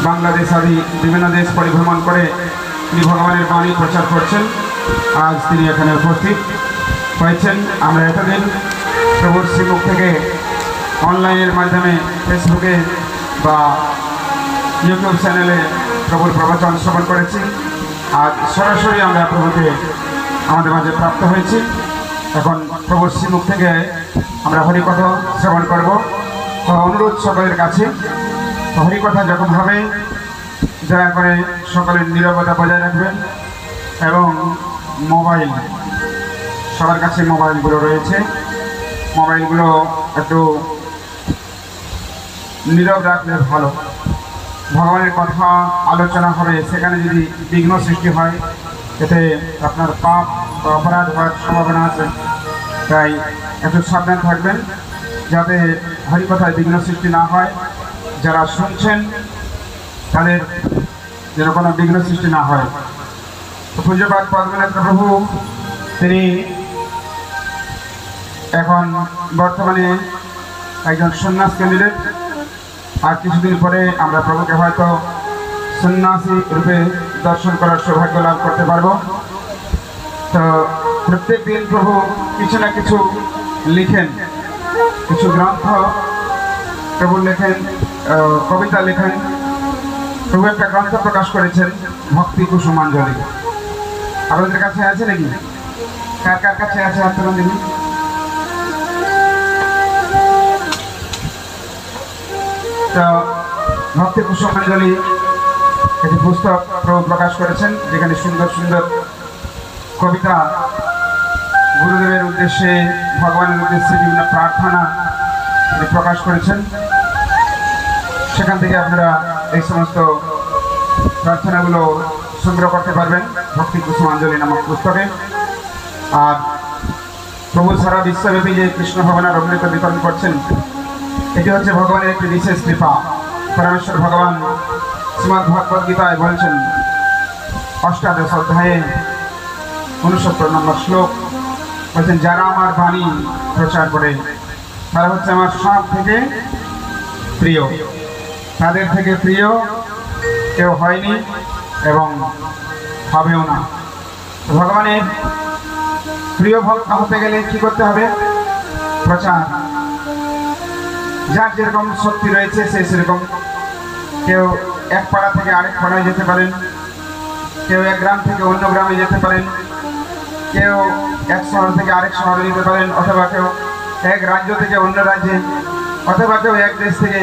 বাংলাদেশ আদি বিভিন্ন দেশ পরিভ্রমণ করে তিনি ভগবানের বাণী প্রচার করছেন। আজ তিনি এখানে উপস্থিত হয়েছেন। আমরা এতদিন প্রভুর শ্রীমুখ থেকে অনলাইনের মাধ্যমে ফেসবুকে বা ইউটিউব চ্যানেলে প্রভুর প্রবচন শ্রবণ করেছি। আজ সরাসরি আমরা প্রভুকে আমাদের মাঝে প্রাপ্ত হয়েছি। এখন প্রভুর শ্রীমুখ থেকে আমরা হরিকথা শ্রবণ করব। তো অনুরোধ সকলের কাছে, হরিকথা যখন হবে দয়া করে সকলের নীরবতা বজায় রাখবেন এবং মোবাইল, সবার কাছে মোবাইলগুলো রয়েছে, মোবাইলগুলো একটু নীরব রাখলে ভালো। ভগবানের কথা আলোচনা হবে, সেখানে যদি বিঘ্ন সৃষ্টি হয় এতে আপনার পাপ বা অপরাধ হওয়ার সম্ভাবনা আছে। তাই একটু সাবধান থাকবেন যাতে হরিকথায় বিঘ্ন সৃষ্টি না হয়। যারা শুনছেন তাদের যেন কোনো বিঘ্ন সৃষ্টি না হয়। পূজ্যপাদ পদ্মনাথ প্রভু তিনি এখন বর্তমানে একজন সন্ন্যাস ক্যান্ডিডেট। আর কিছুদিন পরে আমরা প্রভুকে হয়তো সন্ন্যাসী রূপে দর্শন করার সৌভাগ্য লাভ করতে পারবো। তো প্রত্যেক দিন প্রভু কিছু না কিছু লিখেন, কিছু গ্রন্থ প্রভু লেখেন, কবিতা লেখেন। প্রভু একটা গ্রন্থ প্রকাশ করেছেন, ভক্তি কুসুমাঞ্জলি। আপনাদের কাছে আছে নাকি? কার কার কাছে আছে হাত তুলুন দেখি। তো ভক্তি কুসুমাঞ্জলি একটি পুস্তক প্রভু প্রকাশ করেছেন, যেখানে সুন্দর সুন্দর কবিতা গুরুদেবের উদ্দেশ্যে, ভগবানের উদ্দেশ্যে বিভিন্ন প্রার্থনা প্রকাশ করেছেন। সেখান থেকে আপনারা এই সমস্ত প্রার্থনাগুলো সংগ্রহ করতে পারবেন ভক্তি কুসুমাঞ্জলি নামক পুস্তকে। আর প্রভু সারা বিশ্বব্যাপী যে কৃষ্ণ ভবনার অমৃত বিতরণ করছেন, এটি হচ্ছে ভগবানের একটি বিশেষ কৃপা। পরমেশ্বর ভগবান শ্রীমদ্ ভগবদ গীতায় বলছেন, অষ্টাদশ অধ্যায়ে 69 নম্বর শ্লোক বলছেন, যারা আমার বাণী প্রচার করে তারা হচ্ছে আমার সব থেকে প্রিয়। তাদের থেকে প্রিয় কেউ হয়নি এবং হবেও না। ভগবানের প্রিয় ভক্ত হতে গেলে কি করতে হবে? প্রচার। যার যেরকম শক্তি রয়েছে সে সেরকম। কেউ এক পাড়া থেকে আরেক পাড়ায় যেতে পারেন, কেউ এক গ্রাম থেকে অন্য গ্রামে যেতে পারেন, কেউ এক শহর থেকে আরেক শহরে যেতে পারেন, অথবা কেউ এক রাজ্য থেকে অন্য রাজ্যে, অথবা কেউ এক দেশ থেকে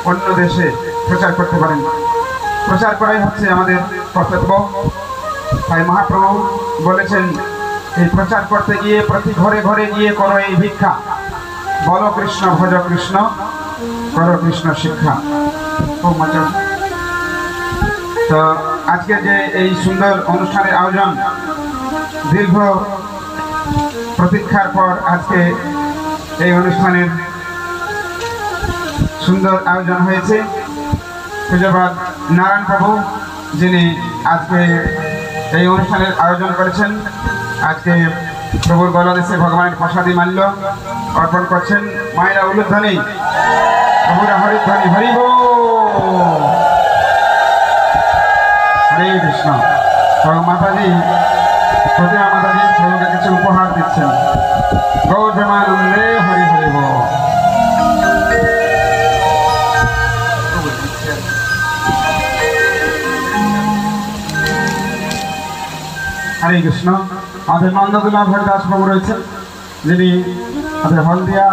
অন্য দেশে প্রচার করতে পারেন। প্রচার করাই হচ্ছে আমাদের কর্তব্য। তাই মহাপ্রভু বলেছেন, এই প্রচার করতে গিয়ে প্রতি ঘরে ঘরে গিয়ে করো এই ভিক্ষা, বলো কৃষ্ণ ভজ কৃষ্ণ, করো কৃষ্ণ শিক্ষা। খুব মজা। তো আজকে যে এই সুন্দর অনুষ্ঠানের আয়োজন, দীর্ঘ প্রতীক্ষার পর আজকে এই অনুষ্ঠানের সুন্দর আয়োজন হয়েছে। পূজ্যপাদ নারায়ণ প্রভু যিনি আজকে এই অনুষ্ঠানের আয়োজন করেছেন, আজকে প্রভুর গলাদেশে ভগবানের প্রসাদী মাল্য অর্পণ করছেন। মায়েরা উলুধ্বনি, প্রভুরা হরিধ্বনি, হরি বল, হরে কৃষ্ণ। মাতাজি, প্রতিমা মাতাজি প্রভুকে কিছু উপহার দিচ্ছেন। গৌর প্রেমানন্দে হরি হরি বল। হরে কৃষ্ণ। আমাদের নন্দদুলাভ হরিদাস প্রভু রয়েছেন, যিনি আমাদের হলদিয়া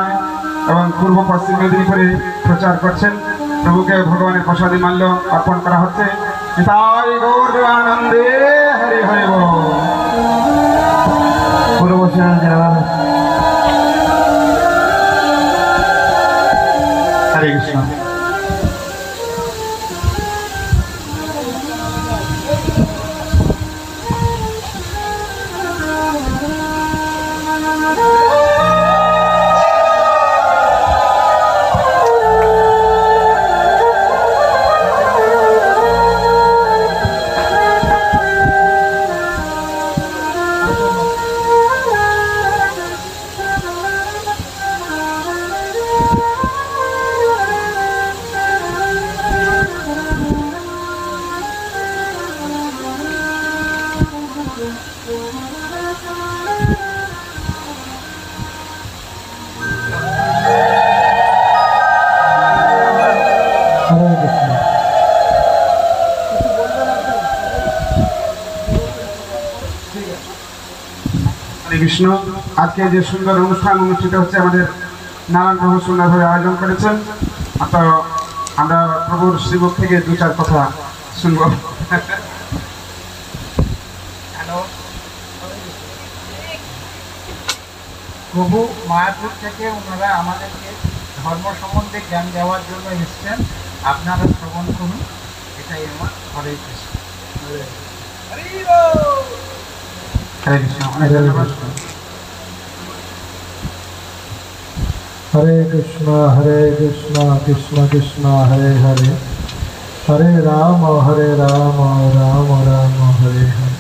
এবং পূর্ব পশ্চিম মেদিনীপুরে প্রচার করছেন। প্রভুকে ভগবানের প্রসাদী মাল্য অর্পণ করা হচ্ছে। তাই গৌর আনন্দে হরি হরি বল। পূর্ব পশ্চিম হরে কৃষ্ণ। কৃষ্ণ। আজকে যে সুন্দর অনুষ্ঠান অনুষ্ঠিত হচ্ছে আমাদের নারায়ণ প্রভু সুন্দরভাবে আয়োজন করেছেন। তো আমরা প্রভুর শ্রীমুখ থেকে দু চার কথা শুনব। প্রভু মায়াপুর থেকে ওনারা আমাদেরকে ধর্ম সম্বন্ধে জ্ঞান দেওয়ার জন্য এসেছেন, আপনারা শ্রবণ করুন। এটাই আমার হরে কৃষ্ণ। হরে কৃষ্ণ। অনেক ধন্যবাদ। हरे कृष्णा कृष्ण कृष्ण हरे हरे, हरे राम राम राम हरे हरे।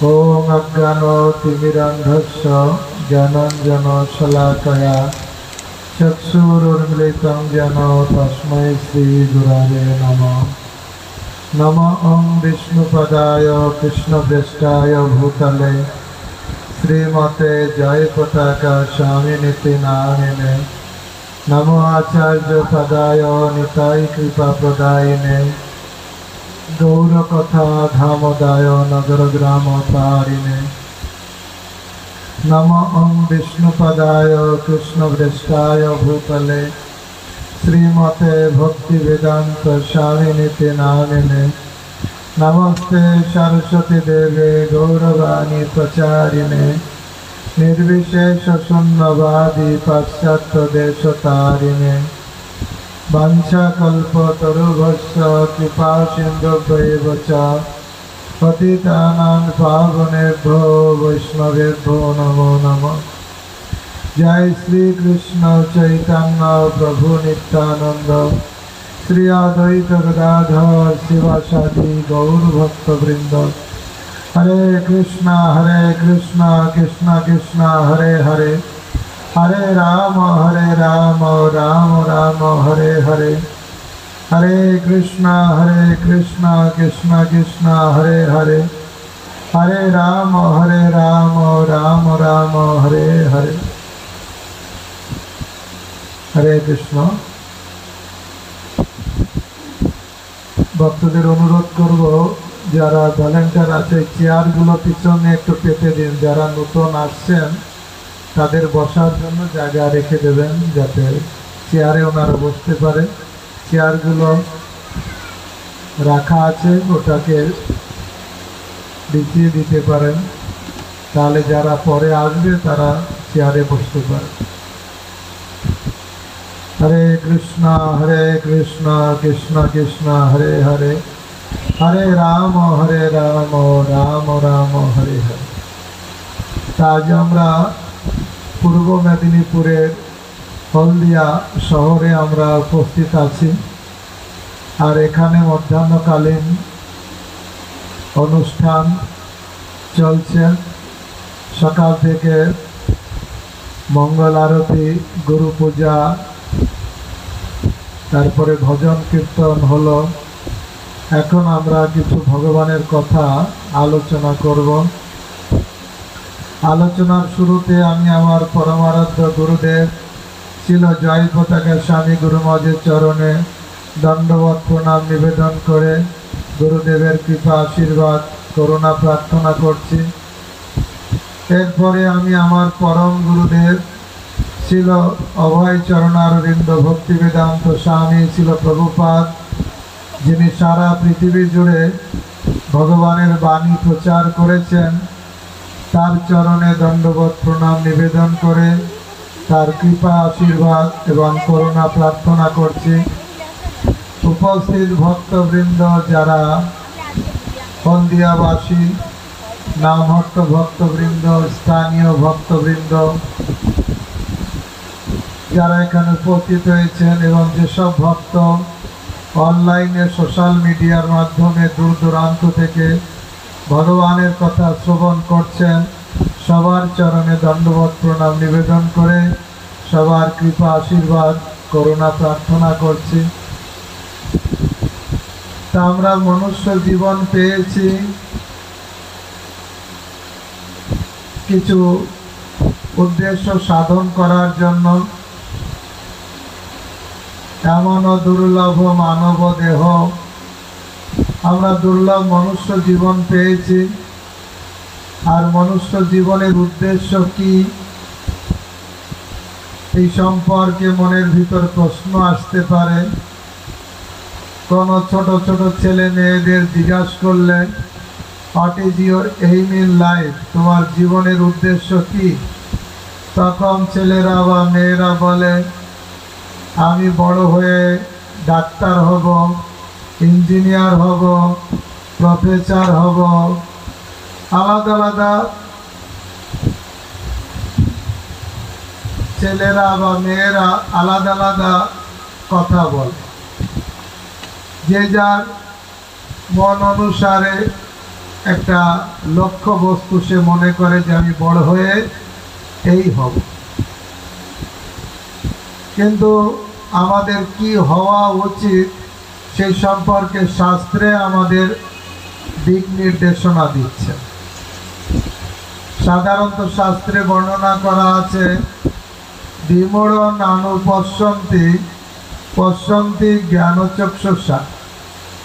ओम अज्ञानतिमिरान्धस्य ज्ञानाञ्जनशलाकया चक्षुरुन्मिलितं येन तस्मै श्रीगुरवे नमः। नमः ओं विष्णुपदाय कृष्णप्रेष्ठाय भूतले श्रीमते जय पताका स्वामिनिति नामिने। नमो आचार्य पदाय निताय कृपा प्रदायिने, गौरकथा धामदाय नगर ग्राम तारिणे। नमो ओं विष्णुपदाय कृष्णप्रेष्ठाय भूतले श्रीमते भक्ति वेदांत स्वामिनिति नामिने। नमस्ते सरस्वती देवे गौरवाणी प्रचारिणे, निर्विशेष शून्यवादी पाश्चात्य देशतारिणे। वाञ्छाकल्पतरुभ्यश्च कृपा सिन्धुभ्येव च पतितानां पावनेभ्यो वैष्णवेभ्यो नमो नमः। जय श्री कृष्ण चैतन्य प्रभु नित्यानंद, श्री अद्वैत गदाधर शिवासादि गौर भक्त वृंद। हरे कृष्णा कृष्ण कृष्ण हरे हरे, हरे राम राम राम हरे हरे। हरे कृष्णा कृष्ण कृष्ण हरे हरे, हरे राम राम राम हरे हरे। हरे कृष्ण। ভক্তদের অনুরোধ করব, যারা ভলেন্টিয়ার আছে চেয়ারগুলো পিছনে একটু পেতে দিন। যারা নতুন আসছেন তাদের বসার জন্য জায়গা রেখে দেবেন, যাতে চেয়ারে ওনারা বসতে পারে। চেয়ারগুলো রাখা আছে, ওটাকে বিছিয়ে দিতে পারেন, তাহলে যারা পরে আসবে তারা চেয়ারে বসতে পারে। हरे कृष्णा कृष्ण कृष्ण हरे हरे, हरे राम राम राम हरे हरे। आज আমরা পূর্ব মেদিনীপুরের হলদিয়া শহরে আমরা উপস্থিত আছি। আর এখানে মধ্যাহ্নকালীন অনুষ্ঠান চলছে। সকাল থেকে মঙ্গল আরতি, গুরু পূজা, তারপরে ভজন কীর্তন হলো। এখন আমরা কিছু ভগবানের কথা আলোচনা করব। আলোচনার শুরুতে আমি আমার পরমারাধ্য গুরুদেব ছিল জয় পতাকা স্বামী গুরু মহারাজের চরণে দণ্ডবত প্রণাম নিবেদন করে গুরুদেবের কৃপা আশীর্বাদ করুণা প্রার্থনা করছি। এরপরে আমি আমার পরম গুরুদেব ছিল অভয় চরণারবিন্দ ভক্তি বেদান্ত স্বামী ছিল প্রভুপাদ, যিনি সারা পৃথিবী জুড়ে ভগবানের বাণী প্রচার করেছেন, তার চরণে দণ্ডবত প্রণাম নিবেদন করে তার কৃপা আশীর্বাদ এবং করুণা প্রার্থনা করছি। উপস্থিত ভক্তবৃন্দ, যারা হলদিয়াবাসী, নামহট্ট ভক্তবৃন্দ, স্থানীয় ভক্তবৃন্দ যারা এখানে উপস্থিত হয়েছেন, এবং যেসব ভক্ত অনলাইনে সোশ্যাল মিডিয়ার মাধ্যমে দূর দূরান্ত থেকে ভগবানের কথা শ্রবণ করছেন, সবার চরণে দণ্ডবত প্রণাম নিবেদন করে সবার কৃপা আশীর্বাদ করুণা প্রার্থনা করছি। তা আমরা মনুষ্য জীবন পেয়েছি কিছু উদ্দেশ্য সাধন করার জন্য। এমনও দুর্লভ মানব দেহ, আমরা দুর্লভ মনুষ্য জীবন পেয়েছি। আর মনুষ্য জীবনের উদ্দেশ্য কি, এই সম্পর্কে মনের ভিতর প্রশ্ন আসতে পারে। কোনো ছোট ছোট ছেলে মেয়েদের জিজ্ঞাসা করলে what is your aim in life, তোমার জীবনের উদ্দেশ্য কি, তখন ছেলেরা বা মেয়েরা বলে আমি বড় হয়ে ডাক্তার হব, ইঞ্জিনিয়ার হব, প্রফেসর হব। আলাদা আলাদা ছেলেরা বা মেয়েরা আলাদা আলাদা কথা বলে, যে যার মন অনুসারে একটা লক্ষ্য বস্তু সে মনে করে যে আমি বড় হয়ে এই হব। কিন্তু আমাদের কি হওয়া উচিত সেই সম্পর্কে শাস্ত্রে আমাদের দিক নির্দেশনা দিচ্ছে। সাধারণত শাস্ত্রে বর্ণনা করা আছে বিমূঢ় নানু পশ্যন্তি পশ্যন্তি জ্ঞানচক্ষুষা,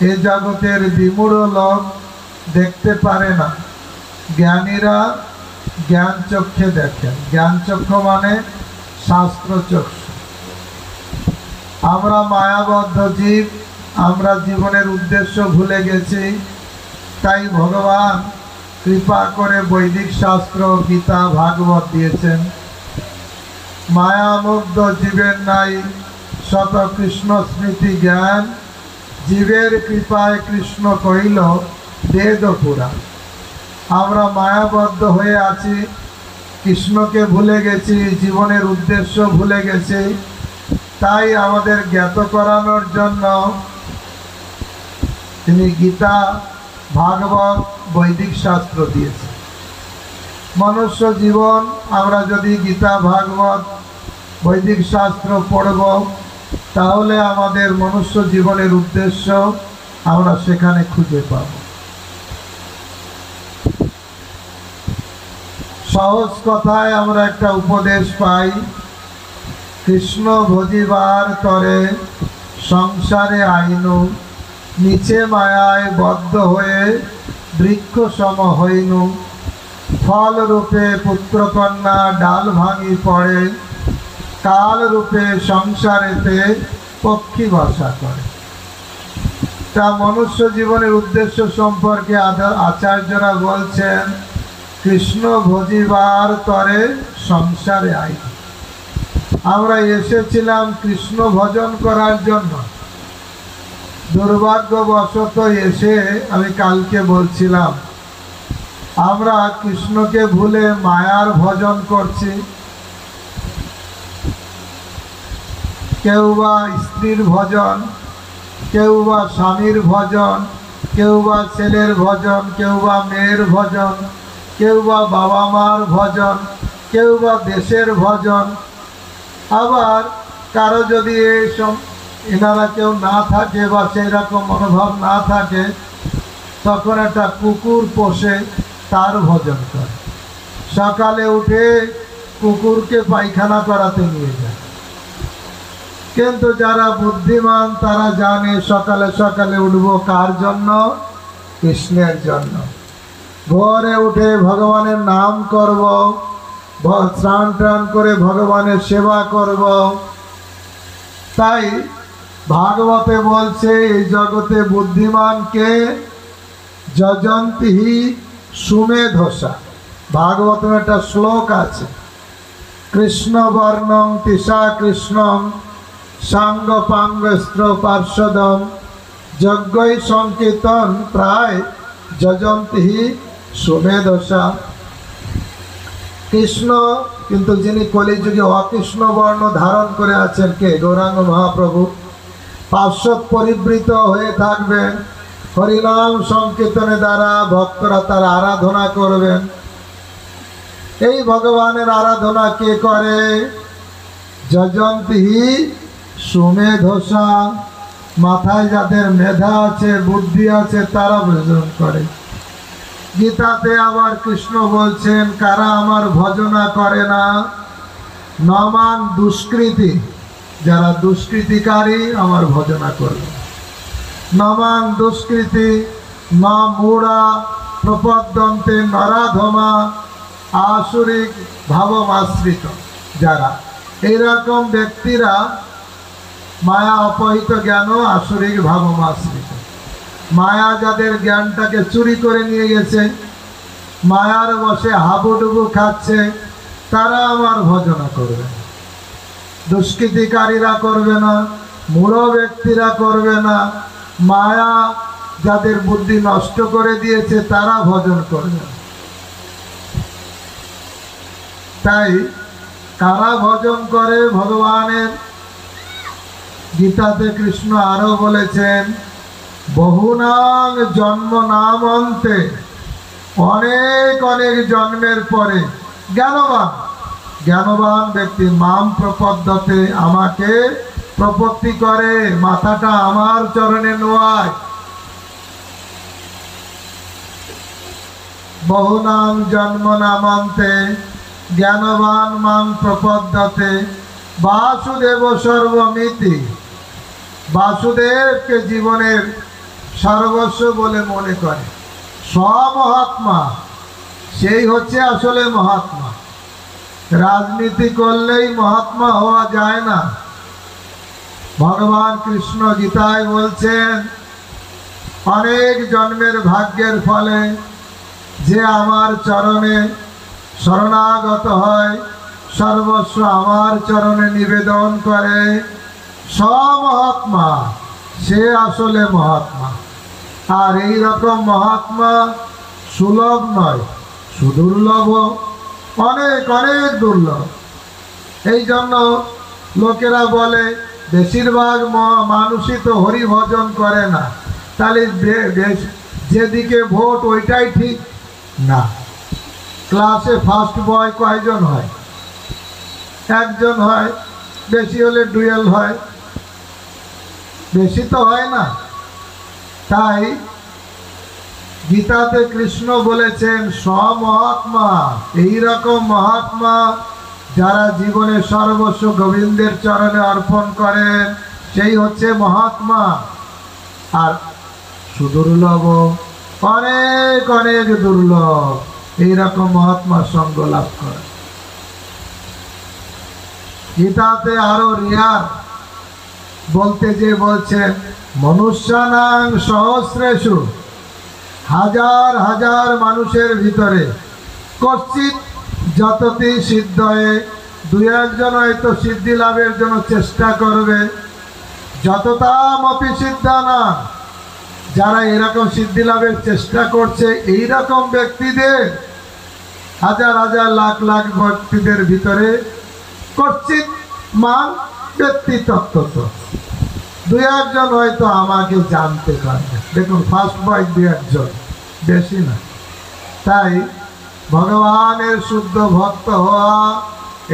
এ জগতের বিমূঢ় লোক দেখতে পারে না, জ্ঞানীরা জ্ঞান চক্ষে দেখেন। জ্ঞান চক্ষু মানে শাস্ত্র চক্ষু। আমরা মায়াবদ্ধ জীব, আমরা জীবনের উদ্দেশ্য ভুলে গেছি। তাই ভগবান কৃপা করে বৈদিক শাস্ত্র গীতা ভাগবত দিয়েছেন। মায়ামুগ্ধ জীবের নাই শত কৃষ্ণ স্মৃতি জ্ঞান, জীবের কৃপায় কৃষ্ণ কহিল বেদ পুরাণ। আমরা মায়াবদ্ধ হয়ে আছি, কৃষ্ণকে ভুলে গেছি, জীবনের উদ্দেশ্য ভুলে গেছি। তাই আমাদের জ্ঞাত করানোর জন্য তিনি গীতা ভাগবত বৈদিক শাস্ত্র দিয়েছেন। মনুষ্য জীবন আমরা যদি গীতা ভাগবত বৈদিক শাস্ত্র পড়ব, তাহলে আমাদের মনুষ্য জীবনের উদ্দেশ্য আমরা সেখানে খুঁজে পাব। সহজ কথায় আমরা একটা উপদেশ পাই, কৃষ্ণ ভজিবার তরে সংসারে আইনু, নিচে মায়ায় বদ্ধ হয়ে বৃক্ষ সম হইনু, ফল রূপে পুত্রকন্যা ডাল ভাঙি পড়ে, কাল রূপে সংসারেতে পক্ষী বাসা করে। তা মনুষ্য জীবনের উদ্দেশ্য সম্পর্কে আচার্যরা বলছেন কৃষ্ণ ভজিবার তরে সংসারে আই। আমরা এসেছিলাম কৃষ্ণ ভজন করার জন্য। দুর্ভাগ্যবশত এসে আমি কালকে বলছিলাম আমরা কৃষ্ণকে ভুলে মায়ার ভজন করছি। কেউ বা স্ত্রীর ভজন, কেউ বা স্বামীর ভজন, কেউ বা ছেলের ভজন, কেউ বা মেয়ের ভজন, কেউ বা বাবা মার ভজন, কেউ বা দেশের ভজন। আবার কারো যদি এনারা কেউ না থাকে বা সেই রকম মনোভাব না থাকে, তখন একটা কুকুর পোষে, তার ভজন করে। সকালে উঠে কুকুরকে পায়খানা করাতে নিয়ে যায়। কিন্তু যারা বুদ্ধিমান তারা জানে সকালে সকালে উঠবো কার জন্য? কৃষ্ণের জন্য। ভোরে উঠে ভগবানের নাম করব, স্নান টান করে ভগবানের সেবা করব। তাই ভাগবতে বলছে এই জগতে বুদ্ধিমানকে যজন্তি সুমেধসা। ভাগবতে একটা শ্লোক আছে, কৃষ্ণ বর্ণং তিসা কৃষ্ণং সাঙ্গ পাঙ্গস্ত্র পার্শ্বদম যজ্ঞই সংকীর্তন প্রায় যজন্তি সুমেধসা। কৃষ্ণ কিন্তু যিনি কলিযুগে অকৃষ্ণ বর্ণ ধারণ করে আছেন কে? গৌরাঙ্গ মহাপ্রভু। পার্শ্বদ পরিবৃত হয়ে থাকবেন, হরিনাম সংকীর্তনের দ্বারা ভক্তরা তার আরাধনা করবেন। এই ভগবানের আরাধনা কে করে? যজন্তি সুমেধসা। মাথায় যাদের মেধা আছে, বুদ্ধি আছে, তারা ভজন করে। গীতাতে আবার কৃষ্ণ বলছেন কারা আমার ভজনা করে না, নমান দুষ্কৃতি, যারা দুষ্কৃতিকারী আমার ভজনা করবে। নমান দুষ্কৃতি, ন মূঢ়া প্রপদ্যন্তে নরাধমা আসুরিক ভাবমাশ্রিত। যারা এইরকম ব্যক্তিরা মায়া অপহিত জ্ঞান আসুরিক ভাবমাশ্রিত, মায়া যাদের জ্ঞানটাকে চুরি করে নিয়ে গেছে, মায়ার বসে হাবুডুবু খাচ্ছে, তারা আমার ভজনা করবে না। দুষ্কৃতিকারীরা করবে না, মূঢ় ব্যক্তিরা করবে না, মায়া যাদের বুদ্ধি নষ্ট করে দিয়েছে তারা ভজন করবে না। তাই কারা ভজন করে ভগবানের গীতাতে কৃষ্ণ আরো বলেছেন, বহুনাং জন্ম নাম অন্তে, অনেক অনেক জন্মের পরে জ্ঞানবান ব্যক্তি মাম প্রপদ্যতে, আমাকে প্রপত্তি করে, মাথাটা আমার চরণে নোয়ায়। বহুনাম জন্ম নামান্তে জ্ঞানবান মাম প্রপদ্যতে বাসুদেব সর্বমিতি। বাসুদেবকে জীবনের সর্বস্ব বলে মনে করে। স্বমহাত্মা সেই হচ্ছে আসলে মহাত্মা। রাজনীতি করলেই মহাত্মা হওয়া যায় না। ভগবান কৃষ্ণ গীতায় বলছেন, অনেক জন্মের ভাগ্যের ফলে যে আমার চরণে শরণাগত হয়, সর্বস্ব আমার চরণে নিবেদন করে, স্বমহাত্মা সে আসলে মহাত্মা। আর এই রকম মহাত্মা সুলভ নয়, সুদুর্লভ, অনেক অনেক দুর্লভ। এই জন্য লোকেরা বলে বেশিরভাগ মানুষই তো হরি ভজন করে না, তাহলে যেদিকে ভোট ওইটাই ঠিক না। ক্লাসে ফার্স্ট বয় কয়জন হয়? একজন হয়, বেশি হলে ডুয়েল হয়, বেশি তো হয় না। তাই গীতাতে কৃষ্ণ বলেছেন স্বমহাত্মা, এইরকম মহাত্মা যারা জীবনে সর্বস্ব গোবিন্দের চরণে অর্পণ করেন, সেই হচ্ছে মহাত্মা। আর সুদুর্লভ, অনেক অনেক দুর্লভ এইরকম মহাত্মার সঙ্গ লাভ করে। গীতাতে আরো রিয়ার বলতে যে বলছেন, মনুষ্যানাং সহস্রেষু, হাজার হাজার মানুষের ভিতরে কর্চিৎ যততি সিদ্ধয়ে, দুই একজন হয়তো সিদ্ধি লাভের জন্য চেষ্টা করবে। যততামপি সিদ্ধানা, যারা এরকম সিদ্ধি লাভের চেষ্টা করছে, এইরকম ব্যক্তিদের হাজার হাজার লাখ লাখ ব্যক্তিদের ভিতরে কর্চিৎ মান ব্যক্তি তত্ত্ব, দুই একজন হয়তো আমাকে জানতে পারবে। দেখুন, ফার্স্ট বয় দুই একজন, বেশি না। তাই ভগবানের শুদ্ধ ভক্ত হওয়া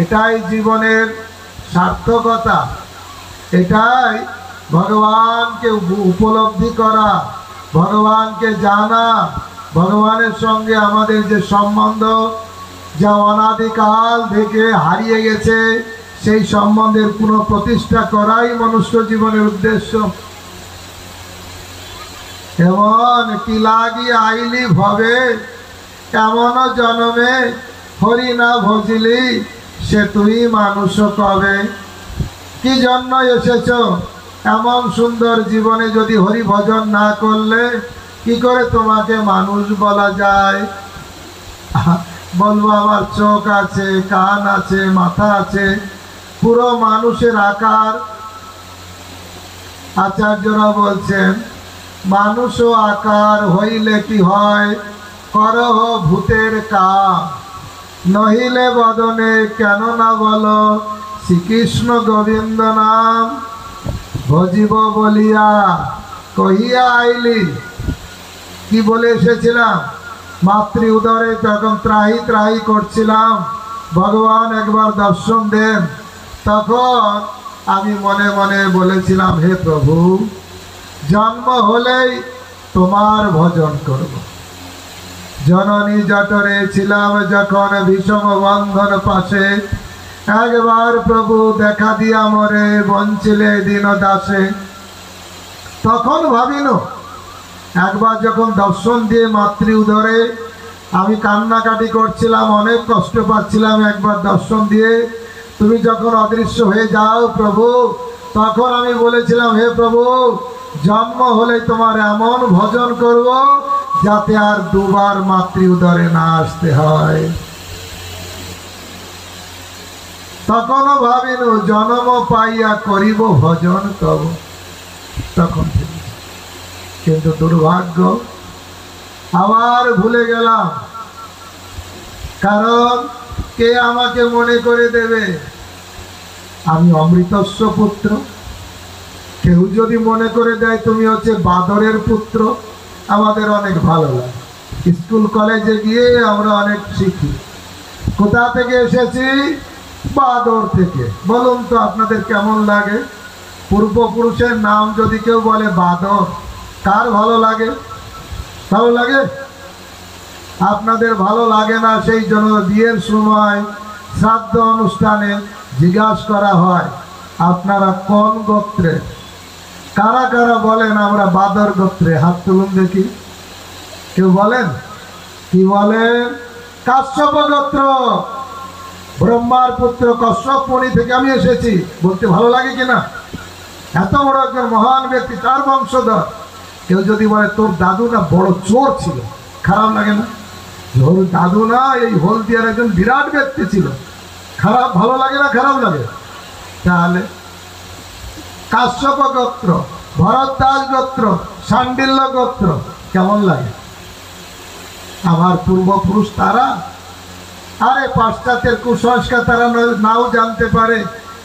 এটাই জীবনের সার্থকতা, এটাই ভগবানকে উপলব্ধি করা, ভগবানকে জানা, ভগবানের সঙ্গে আমাদের যে সম্বন্ধ, যা অনাদিকাল থেকে হারিয়ে গেছে, সেই সম্বন্ধের পুনঃপ্রতিষ্ঠা করাই মনুষ্য জীবনের উদ্দেশ্য। এমন কি লাগি আইলি ভবে, এমন জনমে হরি না ভজিলি, সে তুই মানুষ কবে। কি জন্য এসেছ? এমন সুন্দর জীবনে যদি হরি ভজন না করলে কি করে তোমাকে মানুষ বলা যায়? বলবো আমার চোখ আছে, কান আছে, মাথা আছে, পুরো মানুষের আকার। আচার্যরা বলছেন, মানুষ আকার হইলে কি হয়, করহ ভূতের কাম, নহিলে বদনে কেন না বলো শ্রীকৃষ্ণ গোবিন্দ নাম, ভজিব বলিয়া কহিয়া আইলি। কি বলে এসেছিলাম? মাতৃ উদরে তখন ত্রাহি ত্রাহি করছিলাম, ভগবান একবার দর্শন দেন। তখন আমি মনে মনে বলেছিলাম, হে প্রভু, জন্ম হলেই তোমার ভজন করব। জননী জঠরে ছিলাম যখন বিষম বন্ধন পাশে, একবার প্রভু দেখা দিয়া মরে বঞ্চিলে দিন দাসে। তখন ভাবিল একবার যখন দর্শন দিয়ে মাতৃ উদরে আমি কান্নাকাটি করছিলাম, অনেক কষ্ট পাচ্ছিলাম, একবার দর্শন দিয়ে তুমি যখন অদৃশ্য হয়ে যাও প্রভু, তখন আমি বলেছিলাম, হে প্রভু, জন্ম হলে তোমার এমন ভজন করব যাতে আর দুবার মাতৃ উদরে না আসতে হয়। তখনও ভাবিনু জন্ম পাইয়া করিব ভজন তব। তখন কিন্তু দুর্ভাগ্য, আবার ভুলে গেলাম। কারণ কে আমাকে মনে করে দেবে আমি অমৃতস্ব পুত্র? কেউ যদি মনে করে দেয় তুমি হচ্ছে বাদরের পুত্র, আমাদের অনেক ভালো লাগে। স্কুল কলেজে গিয়ে আমরা অনেক শিখি। কোথা থেকে এসেছি? বাদর থেকে। বলুন তো আপনাদের কেমন লাগে? পূর্বপুরুষের নাম যদি কেউ বলে বাদর, কার ভালো লাগে? ভালো লাগে? আপনাদের ভালো লাগে না, সেই জন্য বিয়ের সময় শ্রাদ্ধ অনুষ্ঠানে জিজ্ঞাসা করা হয় আপনারা কোন গোত্রে? কারা কারা বলেন আমরা বাদর গোত্রে? হাত তুলুন দেখি। কেউ বলেন? কি বলেন? কাশ্যপ গোত্র, ব্রহ্মার পুত্র কশ্যপ মুনি থেকে আমি এসেছি। বলতে ভালো লাগে কিনা? এত বড় একজন মহান ব্যক্তি, তার বংশধর। কেউ যদি বলে তোর দাদু না বড় চোর ছিল, খারাপ লাগে না? ওর দাদু না এই হলদিয়ার একজন বিরাট ব্যক্তি ছিল, খারাপ ভালো লাগে না? খারাপ লাগে। তাহলে কাশ্যপ গোত্র, ভরদ্বাজ গোত্র, শাণ্ডিল্য গোত্র কেমন লাগে? আমার পূর্বপুরুষ তারা। আরে পাশ্চাত্যের কুসংস্কার তারা নাও জানতে পারে,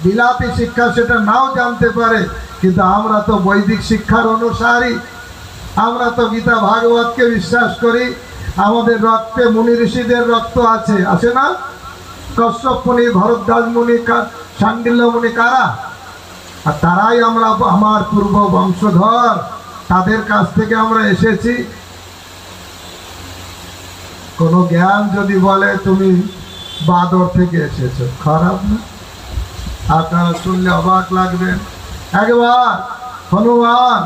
বিলাতি শিক্ষা সেটা নাও জানতে পারে, কিন্তু আমরা তো বৈদিক শিক্ষার অনুসারী। আমরা তো গীতা ভাগবতকে বিশ্বাস করি। আমাদের রক্তে মুনি ঋষিদের রক্ত আছে, আছে না? কশ্যপ মুনি, ভরদ্বাজ মুনি, শাণ্ডিল্য মুনি কারা? আর তারাই আমরা, আমার পূর্ব বংশধর, তাদের কাছ থেকে আমরা এসেছি। কোনো জ্ঞান যদি বলে তুমি বাদর থেকে এসেছো, খারাপ না? আপনারা শুনলে অবাক লাগবেন। একবার হনুমান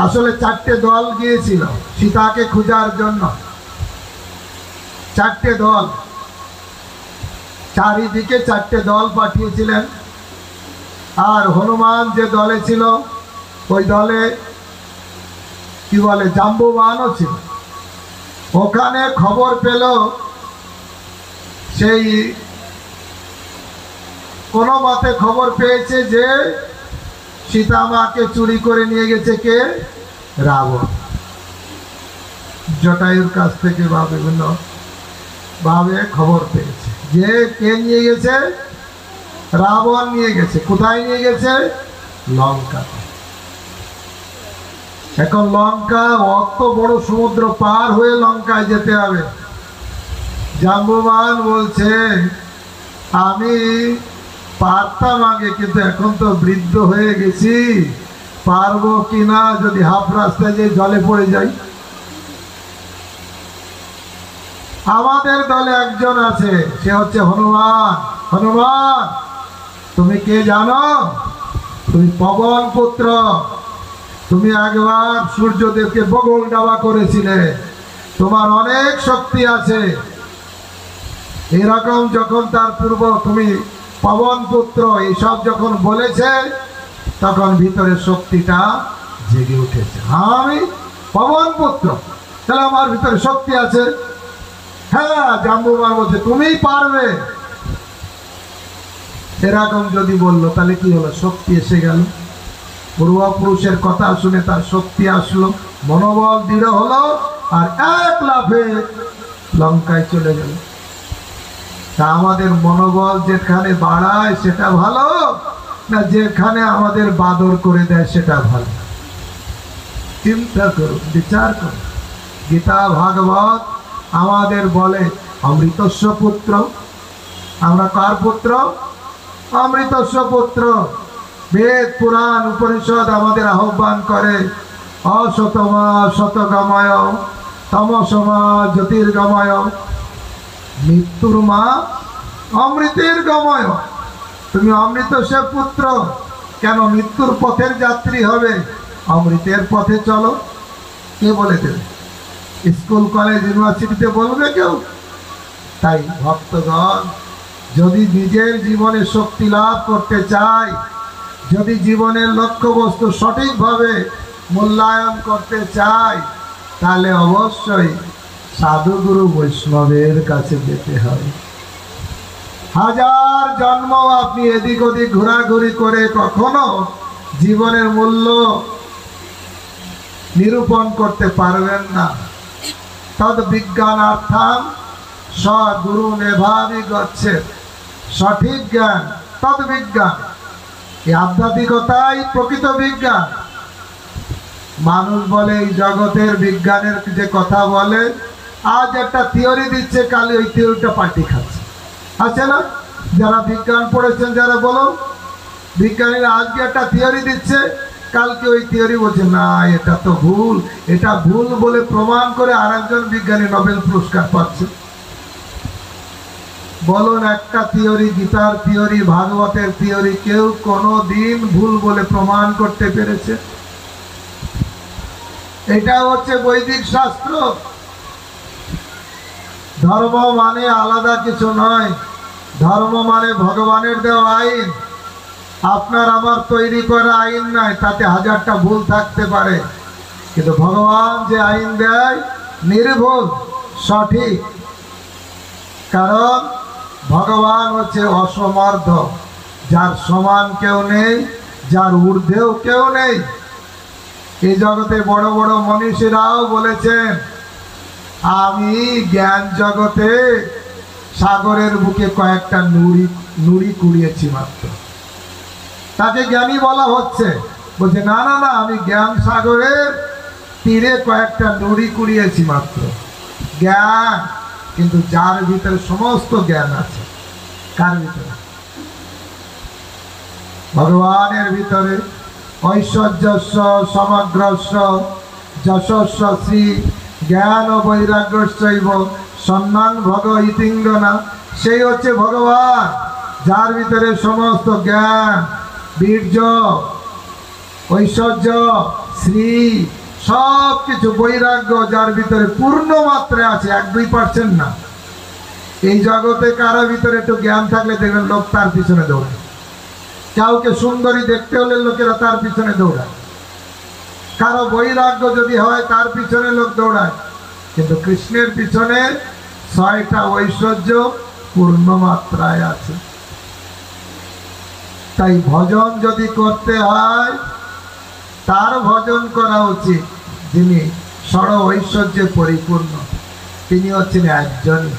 আসলে 4টে দল গিয়েছিল সীতাকে খোঁজার জন্য। 4টে দল, চারিদিকে 4টে দল পাঠিয়েছিলেন। আর হনুমান যে দলে ছিল, ওই দলে কি বলে জাম্বুবানও ছিল। ওখানে খবর পেল সেই কোনো মতে খবর পেয়েছে যে সীতা মাকে চুরি করে নিয়ে গেছে কে? রাবণ। জটায়ুর কাছ থেকে বা বিভিন্ন ভাবে খবর পেয়েছে যে কে নিয়ে গেছে? রাবণ নিয়ে গেছে। কোথায় নিয়ে গেছে? লঙ্কা। এখন লঙ্কা অত বড় সমুদ্র পার হয়ে লঙ্কায় যেতে হবে। জাম্বুবান বলছে আমি পারতাম আগে, কিন্তু এখন তো বৃদ্ধ হয়ে গেছি, পারবো কিনা? যদি হাফ রাস্তায় যে জলে পড়ে যাই। আমাদের দলে একজন আছে, সে হচ্ছে হনুমান। হনুমান তুমি কে জানো? তুমি পবন পুত্র। তুমি একবার সূর্যদেবকে বগল ডাবা করেছিলে, তোমার অনেক শক্তি আছে। এরকম যখন তার পূর্ব তুমি পবন পুত্র এইসব যখন বলেছে, তখন ভিতরে শক্তিটা জেগে উঠেছে। আমি পবন পুত্র, তাহলে আমার ভিতরে শক্তি আছে। হ্যাঁ, জাম্বুবান বলছে তুমিই পারবে। এরকম যদি বললো তাহলে কি হলো? শক্তি এসে গেল। পূর্বপুরুষের কথা শুনে তার শক্তি আসলো, মনোবল দৃঢ় হলো, আর এক লাফে লঙ্কায় চলে গেল। তা আমাদের মনোবল যেখানে বাড়ায় সেটা ভালো, না যেখানে আমাদের বাদর করে দেয় সেটা ভালো? চিন্তা করুন, বিচার করুন। গীতা ভাগবত আমাদের বলে অমৃতস্ব পুত্র। আমরা কার পুত্র? অমৃতস্ব পুত্র। বেদ পুরাণ উপনিষদ আমাদের আহ্বান করে অসতমা শতগময়, তমসমা জ্যোতির্গময়, মৃত্যুর মা অমৃতের গময়। তুমি অমৃতস্ব পুত্র, কেন মৃত্যুর পথের যাত্রী হবে? অমৃতের পথে চলো, কে বলে দেবে? স্কুল কলেজ ইউনিভার্সিটিতে বলবে কেউ? তাই ভক্তগণ, যদি নিজের জীবনে শক্তি লাভ করতে চাই, যদি জীবনের লক্ষ্যবস্তু সঠিকভাবে মূল্যায়ন করতে চাই, তাহলে অবশ্যই সাধুগুরু বৈষ্ণবের কাছে যেতে হবে। হাজার জন্ম আপনি এদিক ওদিক ঘোরাঘুরি করে কখনো জীবনের মূল্য নিরূপণ করতে পারবেন না। তদ বিজ্ঞানার্থাম সগুরু নেভাবি গচ্ছেদ। সঠিক জ্ঞান তদ বিজ্ঞান। এই আধ্যাত্মিকতাই প্রকৃত বিজ্ঞান। মানুষ বলে এই জগতের বিজ্ঞানের যে কথা বলে, আজ একটা থিওরি দিচ্ছে, কাল ওই থিওরিটা পাল্টি খাচ্ছে, আছে না? যারা বিজ্ঞান পড়েছেন যারা, বলো, বিজ্ঞানীরা আজকে একটা থিওরি দিচ্ছে, কালকে ওই থিওরি বলছে না এটা তো ভুল, এটা ভুল বলে প্রমাণ করে আরেকজন বিজ্ঞানী নোবেল পুরস্কার পাচ্ছে। বলুন, একটা থিওরি, গীতার থিওরি, ভাগবতের থিওরি কেউ কোনো দিন ভুল বলে প্রমাণ করতে পেরেছে? এটা হচ্ছে বৈদিক শাস্ত্র। ধর্ম মানে আলাদা কিছু নয়, ধর্ম মানে ভগবানের দেওয়া আইন। আপনার আমার তৈরি করা আইন নয়, তাতে হাজারটা ভুল থাকতে পারে, কিন্তু ভগবান যে আইন দেয় নির্ভুল, সঠিক। কারণ ভগবান হচ্ছে অসমর্থ, যার সমান কেউ নেই, যার ঊর্ধ্বেও কেউ নেই। এই জগতে বড় বড় মনীষীরাও বলেছেন, আমি জ্ঞান জগতে সাগরের বুকে কয়েকটা নুড়ি কুড়িয়েছি মাত্র। তাকে জ্ঞানী বলা হচ্ছে, বলছে না না না, আমি জ্ঞান সাগরের তীরে কয়েকটা নুড়ি কুড়িয়েছি মাত্র। জ্ঞান, কিন্তু যার ভিতরে সমস্ত জ্ঞান আছে, কার ভিতরে? ভগবানের ভিতরে। ঐশ্বর্যস্য সমগ্রস্য যশস্য শ্রী জ্ঞান বৈরাগ্যস্যৈব সম্মান ভগ ইতিঙ্গনা। সেই হচ্ছে ভগবান, যার ভিতরে সমস্ত জ্ঞান, বীর্য, ঐশ্বর্য, শ্রী, সব কিছু, বৈরাগ্য যার ভিতরে পূর্ণ মাত্রায় আছে, 1-2% না। এই জগতে কারো ভিতরে একটু জ্ঞান থাকলে দেখবেন লোক তার পিছনে দৌড়ায়। কাউকে সুন্দরী দেখতে হলে লোকেরা তার পিছনে দৌড়ায়। কারো বৈরাগ্য যদি হয় তার পিছনে লোক দৌড়ায়। কিন্তু কৃষ্ণের পিছনে 6টা ঐশ্বর্য পূর্ণ মাত্রায় আছে। তাই ভজন যদি করতে হয়, তার ভজন করা উচিত যিনি ষড় ঐশ্বর্যে পরিপূর্ণ। তিনি হচ্ছেন একজনই,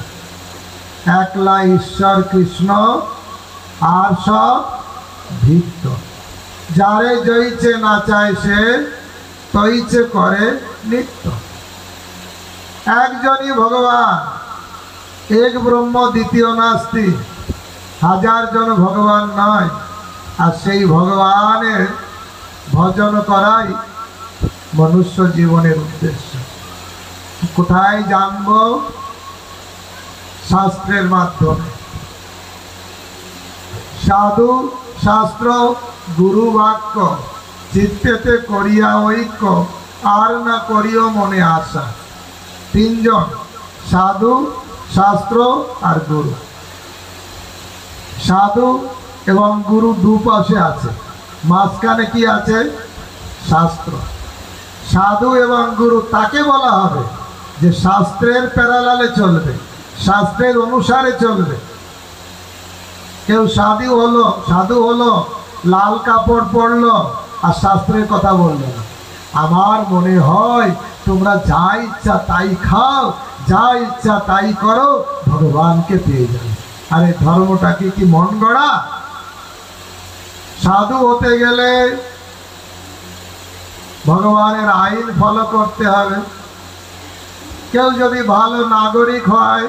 একলা ঈশ্বর কৃষ্ণ, আর সব ভিত্ত। যারে জয়িছে না চায় সে তৈছে করে নিত্য। একজনই ভগবান, এক ব্রহ্ম দ্বিতীয় নাস্তি। হাজার জন ভগবান নয়। আর সেই ভগবানের ভজন করাই মনুষ্য জীবনের উদ্দেশ্য। কোথায় জানব? শাস্ত্রের মাধ্যমে। সাধু শাস্ত্র গুরু বাক্য চিত্তেতে করিয়া ঐক্য, আর না করিও মনে আশা। 3 জন, সাধু, শাস্ত্র আর গুরু। সাধু এবং গুরু দুপাশে আছে, মাঝখানে কি আছে? শাস্ত্র। সাধু এবং গুরু তাকে বলা হবে যে শাস্ত্রের প্যারালালে চলবে, শাস্ত্রের অনুসারে চলবে। কেউ সাধু হলো লাল কাপড় পরলো আর শাস্ত্রের কথা বললো না। আমার মনে হয় তোমরা যা ইচ্ছা তাই খাও, যা ইচ্ছা তাই করো, ভগবানকে পেয়ে যাবে। আরে ধর্মটাকে কি মন গড়া? সাধু হতে গেলে ভগবানের আইন ফলো করতে হবে। কেউ যদি ভালো নাগরিক হয়